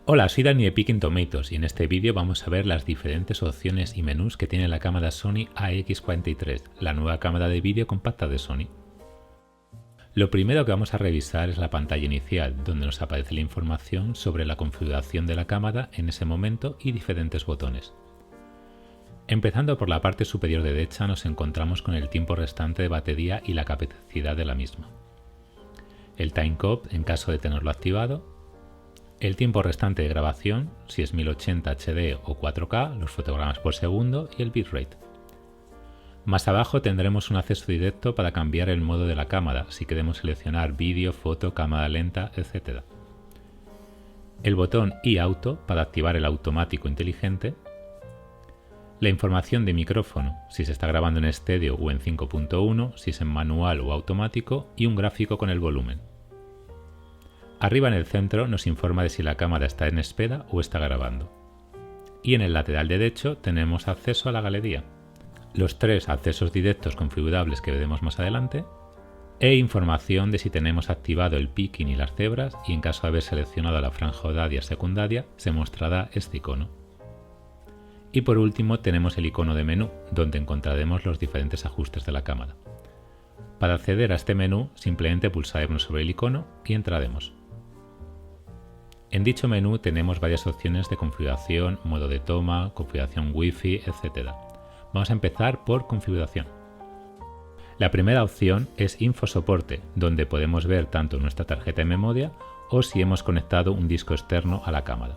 Hola, soy Dani de Picking Tomatoes y en este vídeo vamos a ver las diferentes opciones y menús que tiene la cámara Sony AX43, la nueva cámara de vídeo compacta de Sony. Lo primero que vamos a revisar es la pantalla inicial, donde nos aparece la información sobre la configuración de la cámara en ese momento y diferentes botones. Empezando por la parte superior derecha nos encontramos con el tiempo restante de batería y la capacidad de la misma. El timecode en caso de tenerlo activado. El tiempo restante de grabación, si es 1080 HD o 4K, los fotogramas por segundo y el bitrate. Más abajo tendremos un acceso directo para cambiar el modo de la cámara, si queremos seleccionar vídeo, foto, cámara lenta, etc. El botón iAuto para activar el automático inteligente. La información de micrófono, si se está grabando en estéreo o en 5.1, si es en manual o automático, y un gráfico con el volumen. Arriba en el centro nos informa de si la cámara está en espera o está grabando. Y en el lateral derecho tenemos acceso a la galería, los 3 accesos directos configurables que veremos más adelante, e información de si tenemos activado el picking y las cebras, y en caso de haber seleccionado la franja horaria secundaria se mostrará este icono. Y por último tenemos el icono de menú, donde encontraremos los diferentes ajustes de la cámara. Para acceder a este menú simplemente pulsaremos sobre el icono y entraremos. En dicho menú tenemos varias opciones de configuración, modo de toma, configuración Wi-Fi, etc. Vamos a empezar por configuración. La primera opción es Info Soporte, donde podemos ver tanto nuestra tarjeta de memoria o si hemos conectado un disco externo a la cámara.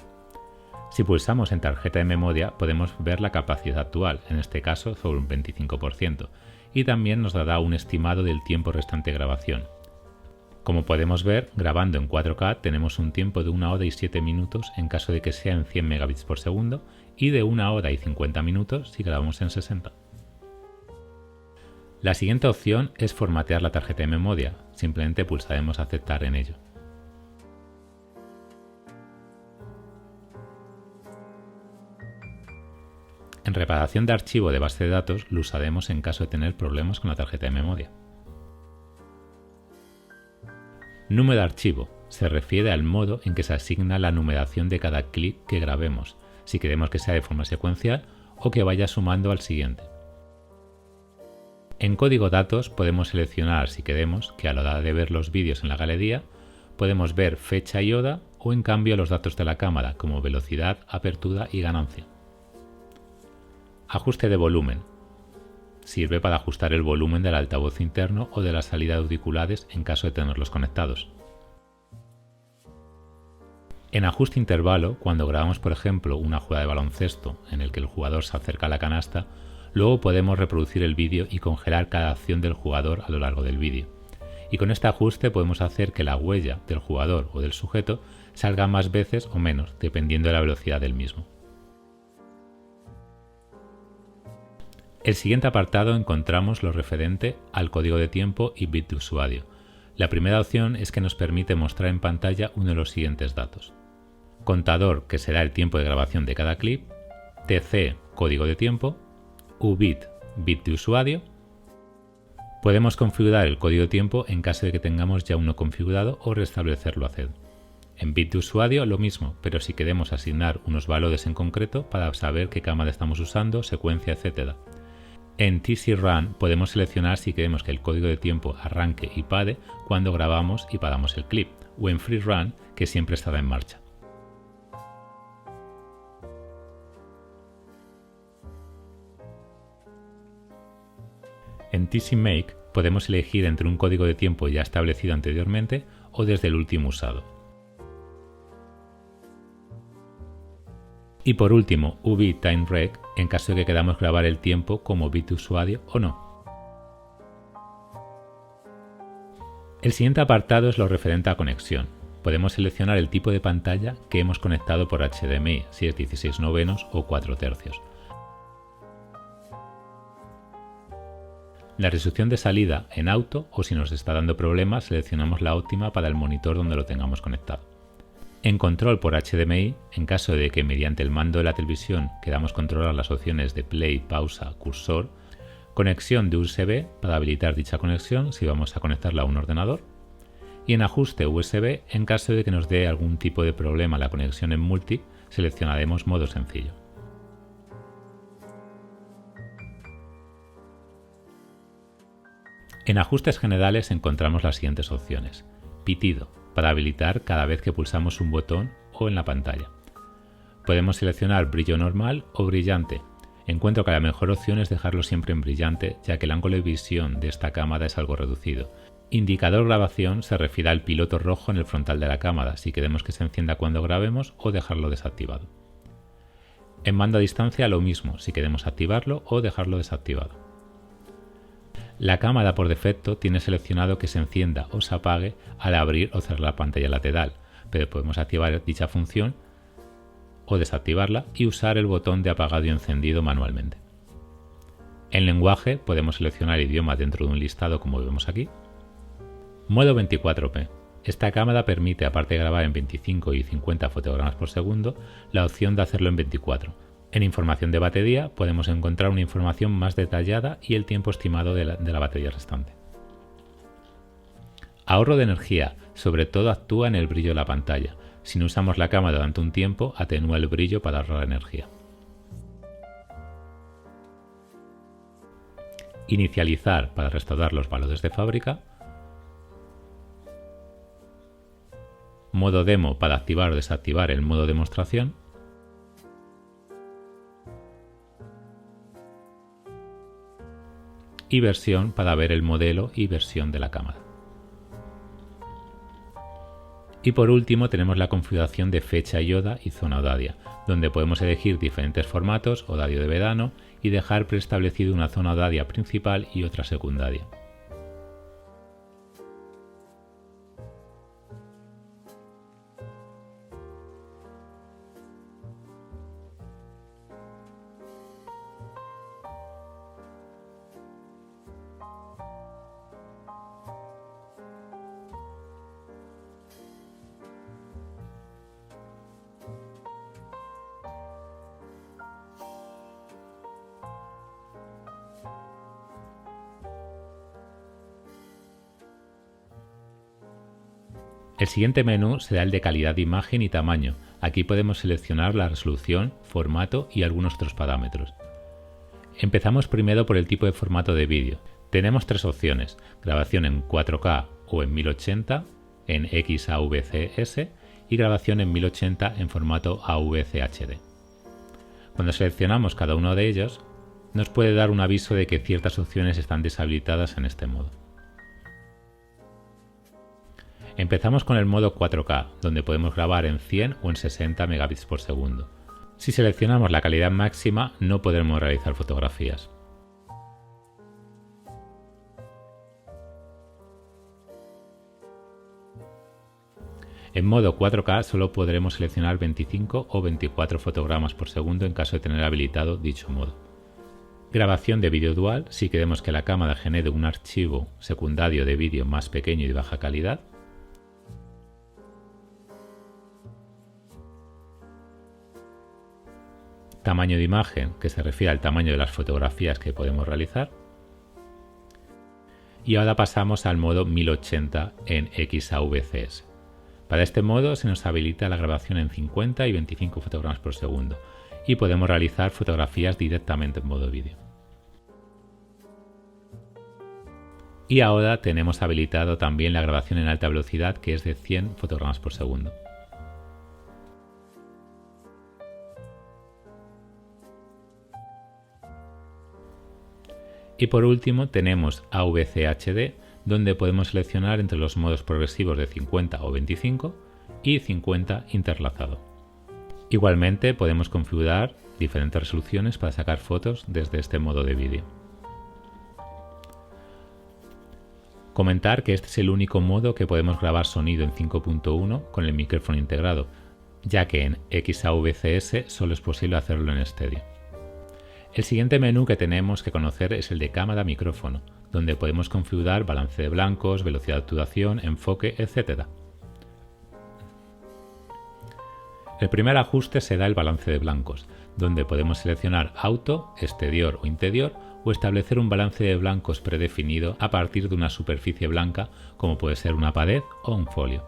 Si pulsamos en tarjeta de memoria podemos ver la capacidad actual, en este caso sobre un 25%, y también nos dará un estimado del tiempo restante de grabación. Como podemos ver, grabando en 4K tenemos un tiempo de 1 hora y 7 minutos en caso de que sea en 100 megabits por segundo y de 1 hora y 50 minutos si grabamos en 60. La siguiente opción es formatear la tarjeta de memoria, simplemente pulsaremos aceptar en ello. En reparación de archivo de base de datos lo usaremos en caso de tener problemas con la tarjeta de memoria. Número de archivo se refiere al modo en que se asigna la numeración de cada clip que grabemos, si queremos que sea de forma secuencial o que vaya sumando al siguiente. En código datos podemos seleccionar si queremos que a la hora de ver los vídeos en la galería podemos ver fecha y hora o en cambio los datos de la cámara como velocidad, apertura y ganancia. Ajuste de volumen. Sirve para ajustar el volumen del altavoz interno o de la salida de auriculares en caso de tenerlos conectados. En ajuste intervalo, cuando grabamos por ejemplo una jugada de baloncesto en el que el jugador se acerca a la canasta, luego podemos reproducir el vídeo y congelar cada acción del jugador a lo largo del vídeo. Y con este ajuste podemos hacer que la huella del jugador o del sujeto salga más veces o menos, dependiendo de la velocidad del mismo. El siguiente apartado encontramos lo referente al código de tiempo y bit de usuario. La primera opción es que nos permite mostrar en pantalla uno de los siguientes datos. Contador, que será el tiempo de grabación de cada clip, TC, código de tiempo, UBIT, bit de usuario. Podemos configurar el código de tiempo en caso de que tengamos ya uno configurado o restablecerlo a cero. En bit de usuario lo mismo, pero si queremos asignar unos valores en concreto para saber qué cámara estamos usando, secuencia, etc. En TC Run podemos seleccionar si queremos que el código de tiempo arranque y pare cuando grabamos y paramos el clip, o en Free Run, que siempre estará en marcha. En TC Make podemos elegir entre un código de tiempo ya establecido anteriormente o desde el último usado. Y por último, UV Time Rec, en caso de que queramos grabar el tiempo como bit de usuario o no. El siguiente apartado es lo referente a conexión. Podemos seleccionar el tipo de pantalla que hemos conectado por HDMI, si es 16/9 o 4 tercios. La resolución de salida en auto o si nos está dando problemas seleccionamos la óptima para el monitor donde lo tengamos conectado. En control por HDMI, en caso de que mediante el mando de la televisión queramos controlar las opciones de play, pausa, cursor, conexión de USB para habilitar dicha conexión si vamos a conectarla a un ordenador Y en ajuste USB, en caso de que nos dé algún tipo de problema la conexión en multi, seleccionaremos modo sencillo. En ajustes generales encontramos las siguientes opciones. Pitido, para habilitar cada vez que pulsamos un botón o en la pantalla. Podemos seleccionar brillo normal o brillante. Encuentro que la mejor opción es dejarlo siempre en brillante, ya que el ángulo de visión de esta cámara es algo reducido. Indicador grabación se refiere al piloto rojo en el frontal de la cámara, si queremos que se encienda cuando grabemos o dejarlo desactivado. En mando a distancia lo mismo, si queremos activarlo o dejarlo desactivado. La cámara por defecto tiene seleccionado que se encienda o se apague al abrir o cerrar la pantalla lateral, pero podemos activar dicha función o desactivarla y usar el botón de apagado y encendido manualmente. En lenguaje podemos seleccionar idioma dentro de un listado como vemos aquí. Modo 24p. Esta cámara permite, aparte de grabar en 25 y 50 fotogramas por segundo, la opción de hacerlo en 24. En información de batería podemos encontrar una información más detallada y el tiempo estimado de la batería restante. Ahorro de energía, sobre todo actúa en el brillo de la pantalla. Si no usamos la cámara durante un tiempo, atenúa el brillo para ahorrar energía. Inicializar para restaurar los valores de fábrica. Modo demo para activar o desactivar el modo demostración. Y versión para ver el modelo y versión de la cámara. Y por último tenemos la configuración de fecha y hora y zona horaria, donde podemos elegir diferentes formatos, horario de verano, y dejar preestablecido una zona horaria principal y otra secundaria. El siguiente menú será el de calidad de imagen y tamaño. Aquí podemos seleccionar la resolución, formato y algunos otros parámetros. Empezamos primero por el tipo de formato de vídeo. Tenemos tres opciones: grabación en 4K o en 1080 en XAVCS y grabación en 1080 en formato AVCHD. Cuando seleccionamos cada uno de ellos, nos puede dar un aviso de que ciertas opciones están deshabilitadas en este modo. Empezamos con el modo 4K, donde podemos grabar en 100 o en 60 megabits por segundo. Si seleccionamos la calidad máxima, no podremos realizar fotografías. En modo 4K solo podremos seleccionar 25 o 24 fotogramas por segundo en caso de tener habilitado dicho modo. Grabación de vídeo dual, si queremos que la cámara genere un archivo secundario de vídeo más pequeño y de baja calidad. Tamaño de imagen, que se refiere al tamaño de las fotografías que podemos realizar. Y ahora pasamos al modo 1080 en XAVCS. Para este modo se nos habilita la grabación en 50 y 25 fotogramas por segundo y podemos realizar fotografías directamente en modo vídeo. Y ahora tenemos habilitado también la grabación en alta velocidad, que es de 100 fotogramas por segundo. Y por último tenemos AVCHD, donde podemos seleccionar entre los modos progresivos de 50 o 25 y 50 interlazado. Igualmente podemos configurar diferentes resoluciones para sacar fotos desde este modo de vídeo. Comentar que este es el único modo que podemos grabar sonido en 5.1 con el micrófono integrado, ya que en XAVCS solo es posible hacerlo en estéreo. El siguiente menú que tenemos que conocer es el de cámara micrófono, donde podemos configurar balance de blancos, velocidad de obturación, enfoque, etc. El primer ajuste será el balance de blancos, donde podemos seleccionar auto, exterior o interior o establecer un balance de blancos predefinido a partir de una superficie blanca como puede ser una pared o un folio.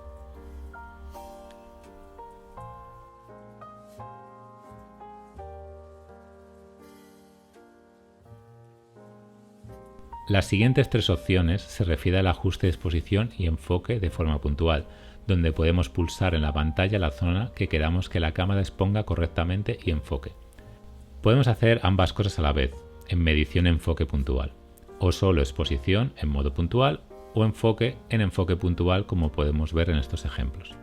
Las siguientes tres opciones se refieren al ajuste de exposición y enfoque de forma puntual, donde podemos pulsar en la pantalla la zona que queramos que la cámara exponga correctamente y enfoque. Podemos hacer ambas cosas a la vez, en medición enfoque puntual, o solo exposición en modo puntual o enfoque en enfoque puntual como podemos ver en estos ejemplos.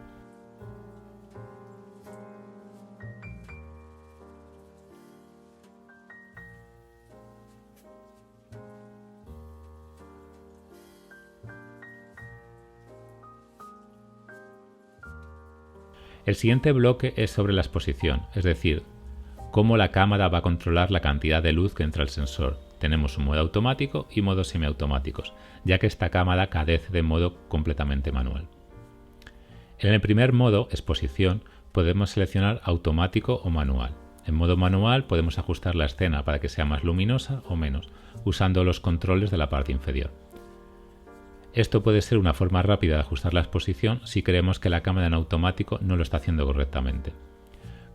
El siguiente bloque es sobre la exposición, es decir, cómo la cámara va a controlar la cantidad de luz que entra al sensor. Tenemos un modo automático y modos semiautomáticos, ya que esta cámara carece de modo completamente manual. En el primer modo, exposición, podemos seleccionar automático o manual. En modo manual podemos ajustar la escena para que sea más luminosa o menos, usando los controles de la parte inferior. Esto puede ser una forma rápida de ajustar la exposición si creemos que la cámara en automático no lo está haciendo correctamente.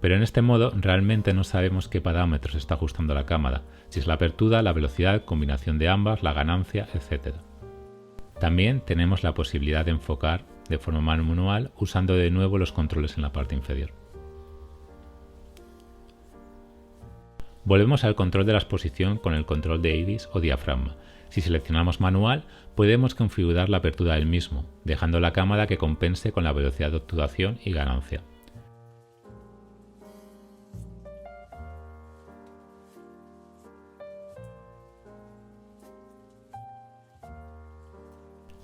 Pero en este modo realmente no sabemos qué parámetros está ajustando la cámara, si es la apertura, la velocidad, combinación de ambas, la ganancia, etc. También tenemos la posibilidad de enfocar de forma manual usando de nuevo los controles en la parte inferior. Volvemos al control de la exposición con el control de iris o diafragma. Si seleccionamos manual, podemos configurar la apertura del mismo, dejando la cámara que compense con la velocidad de obturación y ganancia.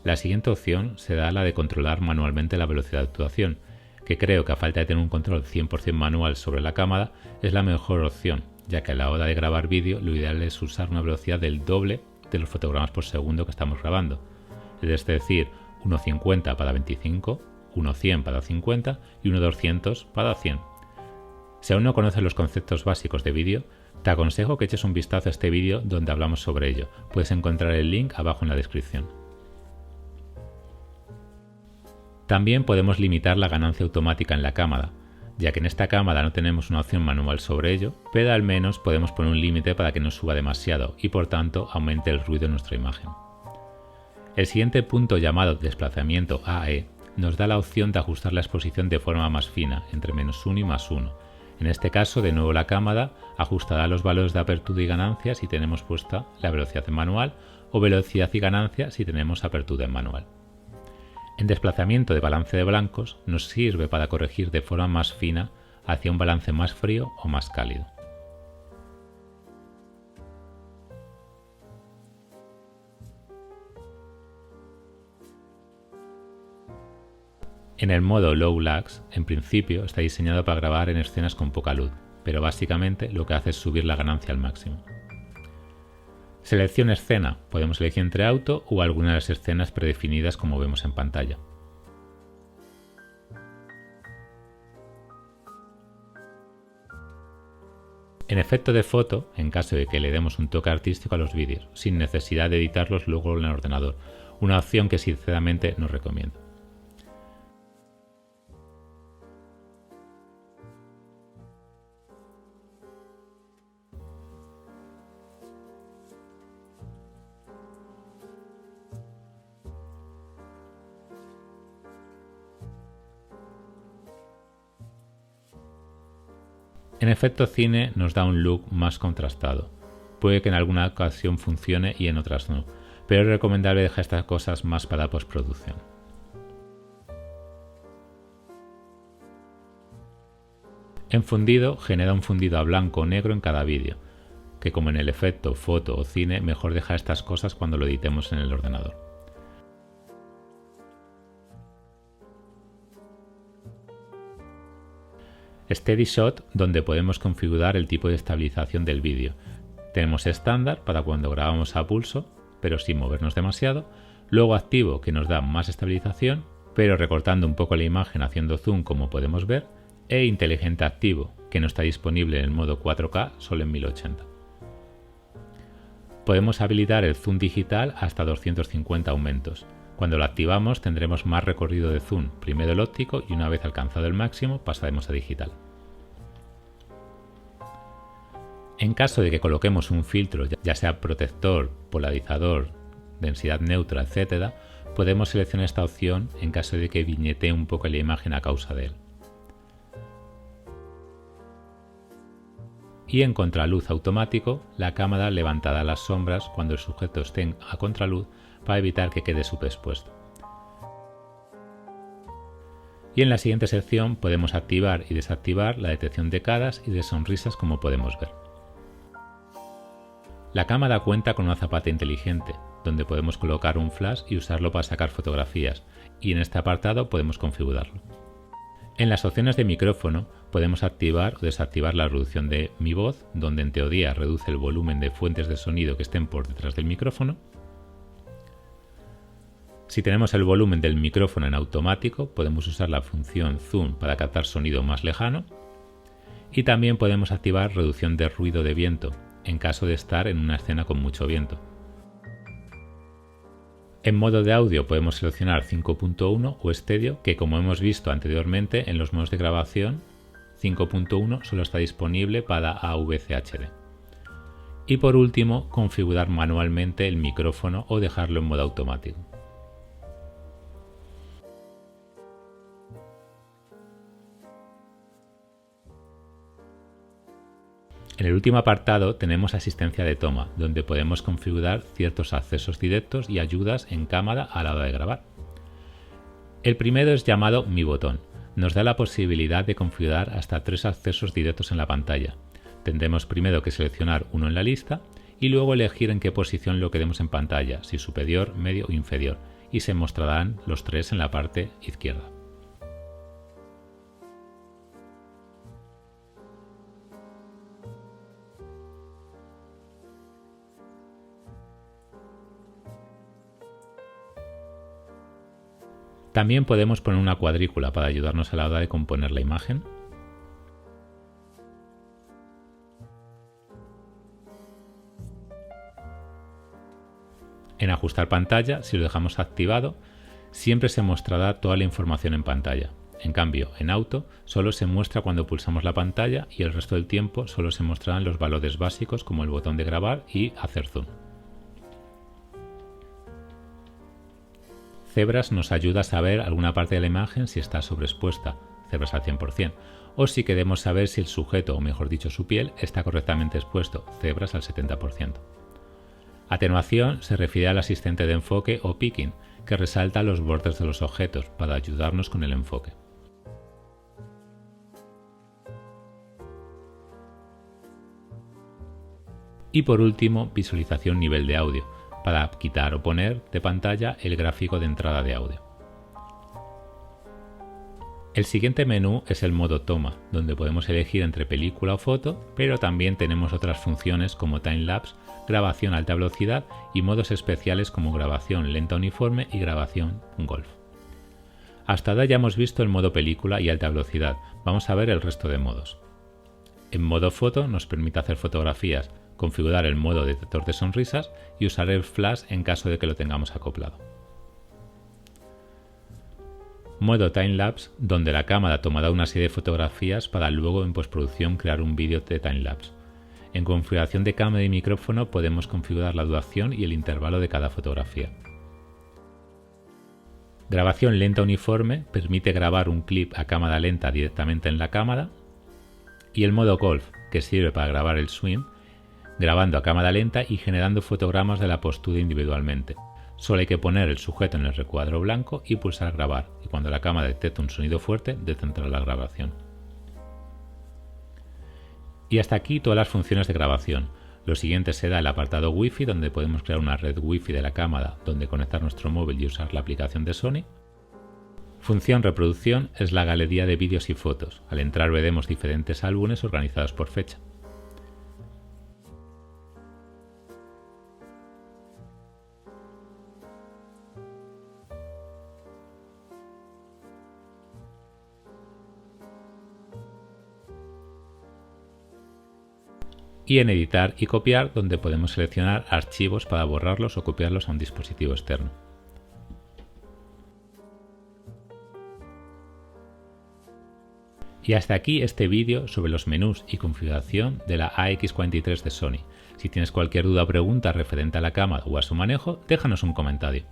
La siguiente opción será la de controlar manualmente la velocidad de obturación, que creo que a falta de tener un control 100% manual sobre la cámara es la mejor opción, ya que a la hora de grabar vídeo lo ideal es usar una velocidad del doble de los fotogramas por segundo que estamos grabando, es decir, 1.50 para 25, 1.100 para 50 y 1.200 para 100. Si aún no conoces los conceptos básicos de vídeo, te aconsejo que eches un vistazo a este vídeo donde hablamos sobre ello. Puedes encontrar el link abajo en la descripción. También podemos limitar la ganancia automática en la cámara, ya que en esta cámara no tenemos una opción manual sobre ello, pero al menos podemos poner un límite para que no suba demasiado y por tanto aumente el ruido en nuestra imagen. El siguiente punto, llamado desplazamiento AE, nos da la opción de ajustar la exposición de forma más fina, entre -1 y +1. En este caso, de nuevo la cámara ajustará los valores de apertura y ganancia si tenemos puesta la velocidad en manual o velocidad y ganancia si tenemos apertura en manual. En desplazamiento de balance de blancos nos sirve para corregir de forma más fina hacia un balance más frío o más cálido. En el modo Low Lux, en principio está diseñado para grabar en escenas con poca luz, pero básicamente lo que hace es subir la ganancia al máximo. Selección escena, podemos elegir entre auto o alguna de las escenas predefinidas como vemos en pantalla. En efecto de foto, en caso de que le demos un toque artístico a los vídeos, sin necesidad de editarlos luego en el ordenador, una opción que sinceramente no recomiendo. En efecto cine nos da un look más contrastado. Puede que en alguna ocasión funcione y en otras no, pero es recomendable dejar estas cosas más para postproducción. En fundido genera un fundido a blanco o negro en cada vídeo, que como en el efecto, foto o cine, mejor dejar estas cosas cuando lo editemos en el ordenador. Steady Shot, donde podemos configurar el tipo de estabilización del vídeo. Tenemos estándar para cuando grabamos a pulso, pero sin movernos demasiado. Luego activo, que nos da más estabilización, pero recortando un poco la imagen haciendo zoom como podemos ver. E inteligente activo, que no está disponible en el modo 4K, solo en 1080. Podemos habilitar el zoom digital hasta 250 aumentos. Cuando lo activamos tendremos más recorrido de zoom, primero el óptico y una vez alcanzado el máximo pasaremos a digital. En caso de que coloquemos un filtro, ya sea protector, polarizador, densidad neutra, etc., podemos seleccionar esta opción en caso de que viñetee un poco la imagen a causa de él. Y en contraluz automático, la cámara levantará las sombras cuando el sujeto esté a contraluz para evitar que quede subexpuesto. Y en la siguiente sección podemos activar y desactivar la detección de caras y de sonrisas, como podemos ver. La cámara cuenta con una zapata inteligente, donde podemos colocar un flash y usarlo para sacar fotografías, y en este apartado podemos configurarlo. En las opciones de micrófono podemos activar o desactivar la reducción de Mi Voz, donde en teoría reduce el volumen de fuentes de sonido que estén por detrás del micrófono. Si tenemos el volumen del micrófono en automático, podemos usar la función Zoom para captar sonido más lejano. Y también podemos activar reducción de ruido de viento, en caso de estar en una escena con mucho viento. En modo de audio podemos seleccionar 5.1 o estéreo, que como hemos visto anteriormente en los modos de grabación, 5.1 solo está disponible para AVCHD. Y por último, configurar manualmente el micrófono o dejarlo en modo automático. En el último apartado tenemos asistencia de toma, donde podemos configurar ciertos accesos directos y ayudas en cámara a la hora de grabar. El primero es llamado Mi Botón. Nos da la posibilidad de configurar hasta 3 accesos directos en la pantalla. Tendremos primero que seleccionar uno en la lista y luego elegir en qué posición lo queremos en pantalla, si superior, medio o inferior, y se mostrarán los 3 en la parte izquierda. También podemos poner una cuadrícula para ayudarnos a la hora de componer la imagen. En ajustar pantalla, si lo dejamos activado, siempre se mostrará toda la información en pantalla. En cambio, en auto solo se muestra cuando pulsamos la pantalla y el resto del tiempo solo se mostrarán los valores básicos como el botón de grabar y hacer zoom. Cebras nos ayuda a saber alguna parte de la imagen si está sobreexpuesta, cebras al 100%, o si queremos saber si el sujeto, o mejor dicho su piel, está correctamente expuesto, cebras al 70%. Atenuación se refiere al asistente de enfoque o picking, que resalta los bordes de los objetos para ayudarnos con el enfoque. Y por último, visualización nivel de audio, para quitar o poner de pantalla el gráfico de entrada de audio. El siguiente menú es el modo toma, donde podemos elegir entre película o foto, pero también tenemos otras funciones como timelapse, grabación a alta velocidad y modos especiales como grabación lenta uniforme y grabación golf. Hasta ahora ya hemos visto el modo película y alta velocidad, vamos a ver el resto de modos. En modo foto nos permite hacer fotografías, configurar el modo detector de sonrisas y usar el flash en caso de que lo tengamos acoplado. Modo timelapse, donde la cámara tomará una serie de fotografías para luego en postproducción crear un vídeo de timelapse. En configuración de cámara y micrófono podemos configurar la duración y el intervalo de cada fotografía. Grabación lenta uniforme permite grabar un clip a cámara lenta directamente en la cámara. Y el modo golf, que sirve para grabar el swing, grabando a cámara lenta y generando fotogramas de la postura individualmente. Solo hay que poner el sujeto en el recuadro blanco y pulsar grabar, y cuando la cámara detecte un sonido fuerte, descentrar la grabación. Y hasta aquí todas las funciones de grabación. Lo siguiente será el apartado Wi-Fi, donde podemos crear una red Wi-Fi de la cámara donde conectar nuestro móvil y usar la aplicación de Sony. Función reproducción es la galería de vídeos y fotos. Al entrar veremos diferentes álbumes organizados por fecha. y en editar y copiar, donde podemos seleccionar archivos para borrarlos o copiarlos a un dispositivo externo. Y hasta aquí este vídeo sobre los menús y configuración de la AX43 de Sony. Si tienes cualquier duda o pregunta referente a la cámara o a su manejo, déjanos un comentario.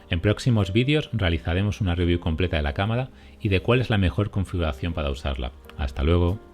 En próximos vídeos realizaremos una review completa de la cámara y de cuál es la mejor configuración para usarla. Hasta luego.